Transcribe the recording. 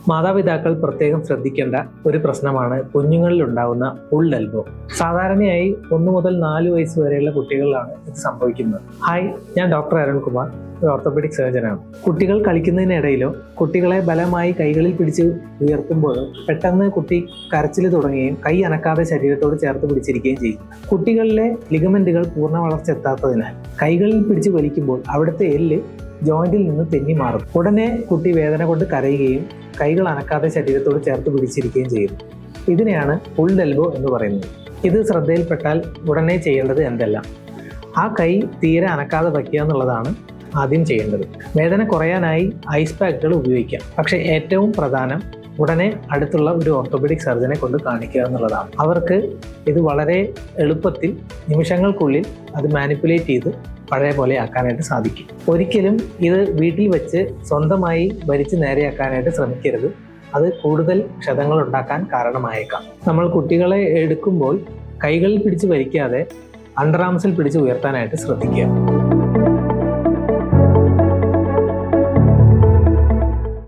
മാതാപിതാക്കൾ പ്രത്യേകം ശ്രദ്ധിക്കേണ്ട ഒരു പ്രശ്നമാണ് കുഞ്ഞുങ്ങളിൽ ഉണ്ടാകുന്ന പുൾ എൽബോ. സാധാരണയായി 1 മുതൽ 4 വയസ്സ് വരെയുള്ള കുട്ടികളിലാണ് ഇത് സംഭവിക്കുന്നത്. ഹായ്, ഞാൻ ഡോക്ടർ അരുൺകുമാർ, ഒരു ഓർത്തോപെഡിക് സർജനാണ്. കുട്ടികൾ കളിക്കുന്നതിനിടയിലോ കുട്ടികളെ ബലമായി കൈകളിൽ പിടിച്ച് ഉയർത്തുമ്പോഴോ പെട്ടെന്ന് കുട്ടി കരച്ചിൽ തുടങ്ങുകയും കൈ അനക്കാതെ ശരീരത്തോട് ചേർത്ത് പിടിച്ചിരിക്കുകയും ചെയ്യും. കുട്ടികളിലെ ലിഗമെന്റുകൾ പൂർണ്ണ വളർച്ച എത്താത്തതിനാൽ കൈകളിൽ പിടിച്ച് വലിക്കുമ്പോൾ അവിടുത്തെ എല്ല് ജോയിന്റിൽ നിന്ന് തെന്നി മാറും. ഉടനെ കുട്ടി വേദന കൊണ്ട് കരയുകയും കൈകൾ അനക്കാതെ ശരീരത്തോട് ചേർത്ത് പിടിച്ചിരിക്കുകയും ചെയ്യുന്നു. ഇതിനെയാണ് പുൾ എൽബോ എന്ന് പറയുന്നത്. ഇത് ശ്രദ്ധയിൽപ്പെട്ടാൽ ഉടനെ ചെയ്യേണ്ടത് എന്തെല്ലാം? ആ കൈ തീരെ അനക്കാതെ വയ്ക്കുക എന്നുള്ളതാണ് ആദ്യം ചെയ്യേണ്ടത്. വേദന കുറയാനായി ഐസ് പാക്കുകൾ ഉപയോഗിക്കാം. പക്ഷേ ഏറ്റവും പ്രധാനം ഉടനെ അടുത്തുള്ള ഒരു ഓർത്തോപെഡിക് സർജനെ കൊണ്ട് കാണിക്കുക എന്നുള്ളതാണ്. അവർക്ക് ഇത് വളരെ എളുപ്പത്തിൽ നിമിഷങ്ങൾക്കുള്ളിൽ അത് മാനിപ്പുലേറ്റ് ചെയ്ത് പഴയ പോലെ ആക്കാനായിട്ട് സാധിക്കും. ഒരിക്കലും ഇത് വീട്ടിൽ വെച്ച് സ്വന്തമായി ഭരിച്ച് നേരെയാക്കാനായിട്ട് ശ്രമിക്കരുത്. അത് കൂടുതൽ ക്ഷതങ്ങൾ ഉണ്ടാക്കാൻ കാരണമായേക്കാം. നമ്മൾ കുട്ടികളെ എടുക്കുമ്പോൾ കൈകളിൽ പിടിച്ച് വലിക്കാതെ അണ്ടർ ആംസിൽ പിടിച്ച് ഉയർത്താനായിട്ട് ശ്രദ്ധിക്കുക.